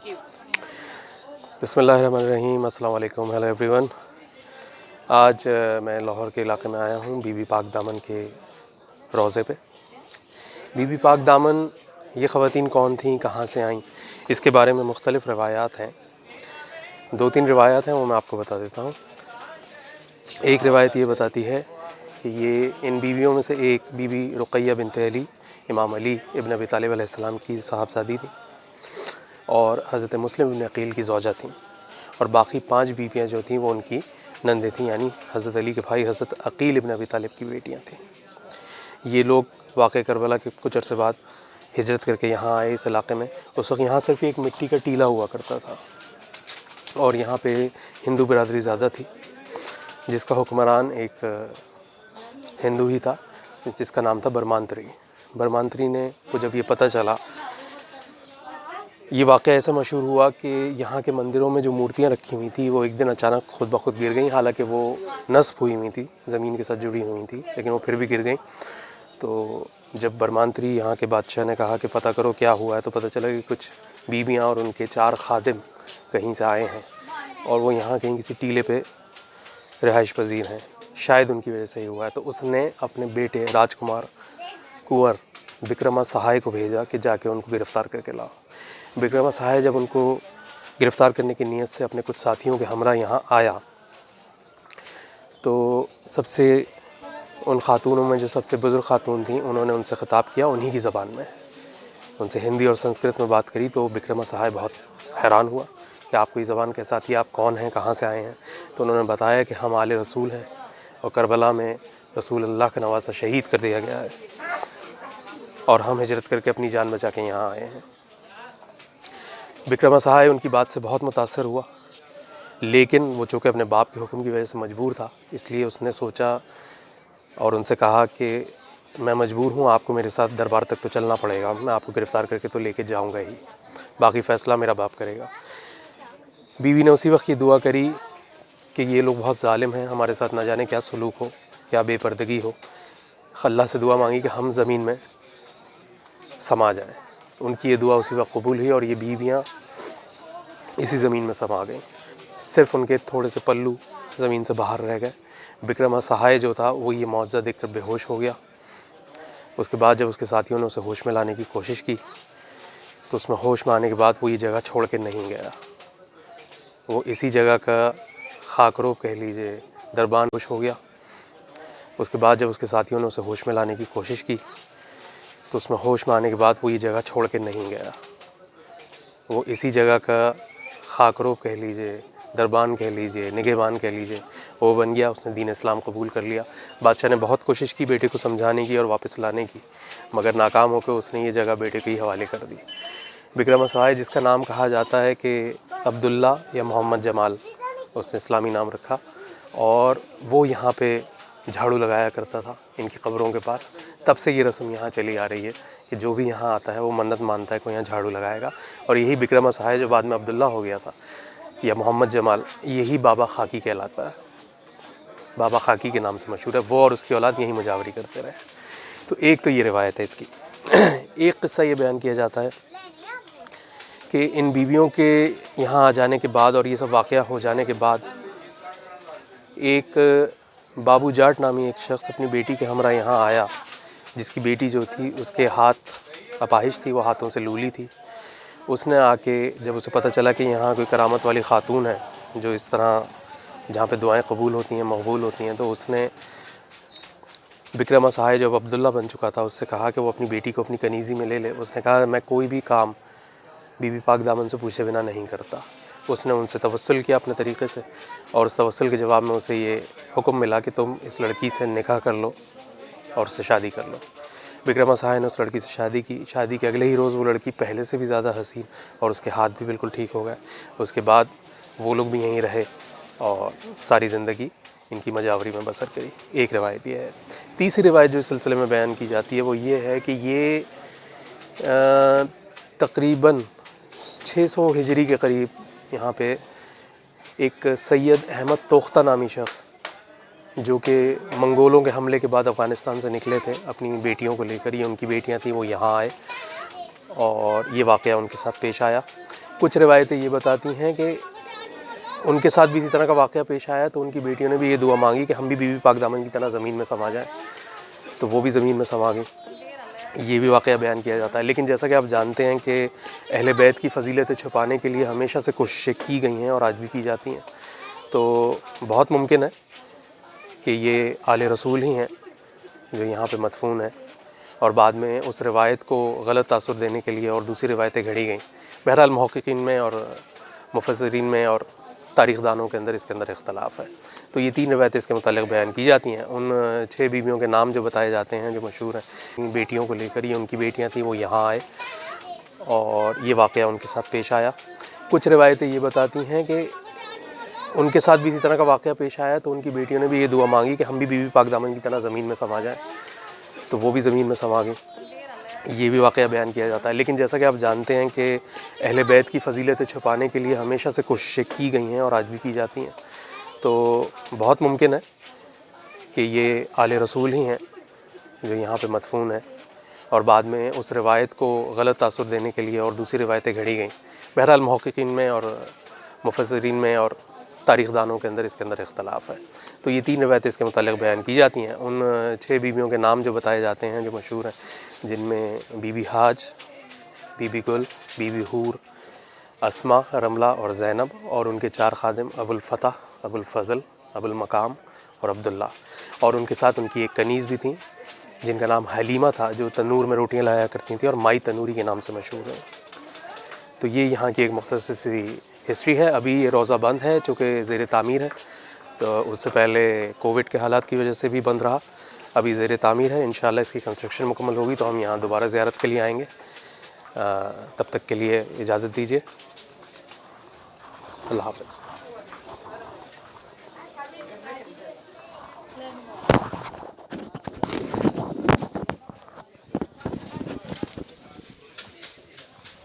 بسم اللہ الرحمن الرحیم۔ السلام علیکم، ہیلو ایوری ون۔ آج میں لاہور کے علاقے میں آیا ہوں، بی بی پاک دامن کے روضے پہ۔ بی بی پاک دامن یہ خواتین کون تھیں، کہاں سے آئیں، اس کے بارے میں مختلف روایات ہیں۔ 2-3 روایات ہیں، وہ میں آپ کو بتا دیتا ہوں۔ ایک روایت یہ بتاتی ہے کہ یہ ان بیویوں میں سے ایک بی بی رقیہ بنت علی، امام علی ابن ابی طالب علیہ السلام کی صاحبزادی تھی اور حضرت مسلم بن عقیل کی زوجہ تھیں، اور باقی 5 بیویاں جو تھیں وہ ان کی نندیں تھیں، یعنی حضرت علی کے بھائی حضرت عقیل ابن ابی طالب کی بیٹیاں تھیں۔ یہ لوگ واقع کربلا کے کچھ عرصے بعد ہجرت کر کے یہاں آئے اس علاقے میں۔ اس وقت یہاں صرف ایک مٹی کا ٹیلہ ہوا کرتا تھا، اور یہاں پہ ہندو برادری زیادہ تھی، جس کا حکمران ایک ہندو ہی تھا، جس کا نام تھا برمانتری۔ برمانتری نے کو جب یہ پتہ چلا، یہ واقعہ ایسا مشہور ہوا کہ یہاں کے مندروں میں جو مورتیاں رکھی ہوئی تھیں وہ ایک دن اچانک خود بخود گر گئیں، حالانکہ وہ نصب ہوئی ہوئی تھی، زمین کے ساتھ جڑی ہوئی تھی، لیکن وہ پھر بھی گر گئیں۔ تو جب برمانتری یہاں کے بادشاہ نے کہا کہ پتہ کرو کیا ہوا ہے، تو پتہ چلا کہ کچھ بیویاں اور ان کے 4 خادم کہیں سے آئے ہیں، اور وہ یہاں کہیں کسی ٹیلے پہ رہائش پذیر ہیں، شاید ان کی وجہ سے ہی ہوا ہے۔ تو اس نے اپنے بیٹے راجکمار کنور بکرما سہائے کو بھیجا کہ جا کے ان کو گرفتار کر کے لاؤ۔ بکرما سہائے جب ان کو گرفتار کرنے کی نیت سے اپنے کچھ ساتھیوں کے ہمراہ یہاں آیا، تو سب سے ان خاتونوں میں جو سب سے بزرگ خاتون تھیں، انہوں نے ان سے خطاب کیا انہی کی زبان میں، ان سے ہندی اور سنسکرت میں بات کری۔ تو بکرما سہائے بہت حیران ہوا کہ آپ کو یہ زبان کیسے آتی ہے، آپ کون ہیں، کہاں سے آئے ہیں؟ تو انہوں نے بتایا کہ ہم آل رسول ہیں، اور کربلا میں رسول اللہ کا نواسہ شہید کر دیا گیا ہے، اور ہم ہجرت کر کے اپنی جان بچا کے یہاں آئے ہیں۔ بکرما سہائے ان کی بات سے بہت متاثر ہوا، لیکن وہ چونکہ اپنے باپ کے حکم کی وجہ سے مجبور تھا، اس لیے اس نے سوچا اور ان سے کہا کہ میں مجبور ہوں، آپ کو میرے ساتھ دربار تک تو چلنا پڑے گا، میں آپ کو گرفتار کر کے تو لے کے جاؤں گا ہی، باقی فیصلہ میرا باپ کرے گا۔ بیوی نے اسی وقت یہ دعا کری کہ یہ لوگ بہت ظالم ہیں، ہمارے ساتھ نہ جانے کیا سلوک ہو، کیا بے پردگی ہو۔ اللہ سے دعا مانگی کہ ہم زمین میں سما جائیں۔ ان کی یہ دعا اسی وقت قبول ہوئی، اور یہ بیویاں اسی زمین میں سما گئیں، صرف ان کے تھوڑے سے پلو زمین سے باہر رہ گئے۔ بکرما سہائے جو تھا وہ یہ معجزہ دیکھ کر بے ہوش ہو گیا۔ اس کے بعد جب اس کے ساتھیوں نے اسے ہوش میں لانے کی کوشش کی، تو اس میں ہوش میں آنے کے بعد وہ یہ جگہ چھوڑ کے نہیں گیا، وہ اسی جگہ کا خاکروب کہہ لیجئے، دربان ہوش ہو گیا۔ اس کے بعد جب اس کے ساتھیوں نے اسے ہوش میں لانے کی کوشش کی، تو اس میں ہوش میں آنے کے بعد وہ یہ جگہ چھوڑ کے نہیں گیا، وہ اسی جگہ کا خاکروب کہہ لیجئے، دربان کہہ لیجئے، نگہبان کہہ لیجئے، وہ بن گیا۔ اس نے دین اسلام قبول کر لیا۔ بادشاہ نے بہت کوشش کی بیٹے کو سمجھانے کی اور واپس لانے کی، مگر ناکام ہو کے اس نے یہ جگہ بیٹے کے ہی حوالے کر دی۔ بکرما سہائے، جس کا نام کہا جاتا ہے کہ عبداللہ یا محمد جمال، اس نے اسلامی نام رکھا، اور وہ یہاں پہ جھاڑو لگایا کرتا تھا ان کی قبروں کے پاس۔ تب سے یہ رسم یہاں چلی آ رہی ہے کہ جو بھی یہاں آتا ہے وہ منت مانتا ہے کہ وہ یہاں جھاڑو لگائے گا، اور یہی بکرما سہائے جو بعد میں عبداللہ ہو گیا تھا یا محمد جمال، یہی بابا خاکی کہلاتا ہے، بابا خاکی کے نام سے مشہور ہے۔ وہ اور اس کی اولاد یہیں مجاوری کرتے رہے۔ تو ایک تو یہ روایت ہے اس کی۔ ایک قصہ یہ بیان کیا جاتا ہے کہ ان بیویوں کے یہاں آ جانے کے بعد اور یہ سب واقعہ ہو جانے کے بعد، ایک بابو جاٹ نامی ایک شخص اپنی بیٹی کے ہمراہ یہاں آیا، جس کی بیٹی جو تھی اس کے ہاتھ اپاہج تھی، وہ ہاتھوں سے لولی تھی۔ اس نے آ کے جب اسے پتہ چلا کہ یہاں کوئی کرامت والی خاتون ہے جو اس طرح جہاں پہ دعائیں قبول ہوتی ہیں، مقبول ہوتی ہیں، تو اس نے بکرما سہائے جب عبداللہ بن چکا تھا، اس سے کہا کہ وہ اپنی بیٹی کو اپنی کنیزی میں لے لے۔ اس نے کہا میں کوئی بھی کام بی بی پاک دامن سے پوچھے بنا نہیں کرتا۔ اس نے ان سے توسل کیا اپنے طریقے سے، اور اس توسل کے جواب میں اسے یہ حکم ملا کہ تم اس لڑکی سے نکاح کر لو اور اس سے شادی کر لو۔ بکرما سہائے نے اس لڑکی سے شادی کی۔ شادی کے اگلے ہی روز وہ لڑکی پہلے سے بھی زیادہ حسین، اور اس کے ہاتھ بھی بالکل ٹھیک ہو گئے۔ اس کے بعد وہ لوگ بھی یہیں رہے اور ساری زندگی ان کی مجاوری میں بسر کری۔ ایک روایت یہ ہے۔ تیسری روایت جو اس سلسلے میں بیان کی جاتی ہے وہ یہ ہے کہ یہ تقریباً 600 ہجری کے قریب یہاں پہ ایک سید احمد توختہ نامی شخص، جو کہ منگولوں کے حملے کے بعد افغانستان سے نکلے تھے اپنی بیٹیوں کو لے کر، یہ ان کی بیٹیاں تھیں، وہ یہاں آئے اور یہ واقعہ ان کے ساتھ پیش آیا۔ کچھ روایتیں یہ بتاتی ہیں کہ ان کے ساتھ بھی اسی طرح کا واقعہ پیش آیا تو ان کی بیٹیوں نے بھی یہ دعا مانگی کہ ہم بھی بی بی پاک دامن کی طرح زمین میں سما جائیں، تو وہ بھی زمین میں سما گئی. یہ بھی واقعہ بیان کیا جاتا ہے. لیکن جیسا کہ آپ جانتے ہیں کہ اہل بیت کی فضیلتیں چھپانے کے لیے ہمیشہ سے کوششیں کی گئی ہیں اور آج بھی کی جاتی ہیں. تو بہت ممکن ہے کہ یہ آل رسول ہی ہیں جو یہاں پہ مدفون ہیں، اور بعد میں اس روایت کو غلط تاثر دینے کے لیے اور دوسری روایتیں گھڑی گئیں. بہرحال محققین میں اور مفسرین میں اور تاریخ دانوں کے اندر اس کے اندر اختلاف ہے. تو یہ 3 روایتیں اس کے متعلق بیان کی جاتی ہیں. ان 6 بیویوں کے نام جو بتائے جاتے ہیں جو مشہور ہیں، بیٹیوں کو لے کر یہ ان کی بیٹیاں تھیں، وہ یہاں آئے اور یہ واقعہ ان کے ساتھ پیش آیا. کچھ روایتیں یہ بتاتی ہیں کہ ان کے ساتھ بھی اسی طرح کا واقعہ پیش آیا تو ان کی بیٹیوں نے بھی یہ دعا مانگی کہ ہم بھی بی بی پاک دامن کی طرح زمین میں سما جائیں، تو وہ بھی زمین میں سما گئی. یہ بھی واقعہ بیان کیا جاتا ہے. لیکن جیسا کہ آپ جانتے ہیں کہ اہل بیت کی فضیلتیں چھپانے کے لیے ہمیشہ سے کوششیں کی گئی ہیں اور آج بھی کی جاتی ہیں. تو بہت ممکن ہے کہ یہ آل رسول ہی ہیں جو یہاں پہ مدفون ہیں، اور بعد میں اس روایت کو غلط تاثر دینے کے لیے اور دوسری روایتیں گھڑی گئیں. بہرحال محققین میں اور مفسرین میں اور تاریخ دانوں کے اندر اس کے اندر اختلاف ہے. تو یہ 3 روایتیں اس کے متعلق بیان کی جاتی ہیں. ان 6 بیویوں کے نام جو بتائے جاتے ہیں جو مشہور ہیں، جن میں Bibi Haj, Bibi Gul, Bibi Hoor, Asma, رملہ اور زینب، اور ان کے 4 خادم ابو الفتح، ابو الفضل، ابو المقام اور عبداللہ. اور ان کے ساتھ ان کی ایک کنیز بھی تھیں جن کا نام حلیمہ تھا، جو تنور میں روٹیاں لایا کرتی تھیں اور مائی تنوری کے نام سے مشہور ہیں. تو یہ یہاں کی ایک مختصر سی ہسٹری ہے. ابھی یہ روضہ بند ہے چونکہ زیر تعمیر ہے، تو اس سے پہلے کووڈ کے حالات کی وجہ سے بھی بند رہا. ابھی زیر تعمیر ہے. انشاءاللہ اس کی کنسٹرکشن مکمل ہوگی تو ہم یہاں دوبارہ زیارت کے لیے آئیں گے. تب تک کے لیے اجازت دیجیے. اللہ حافظ.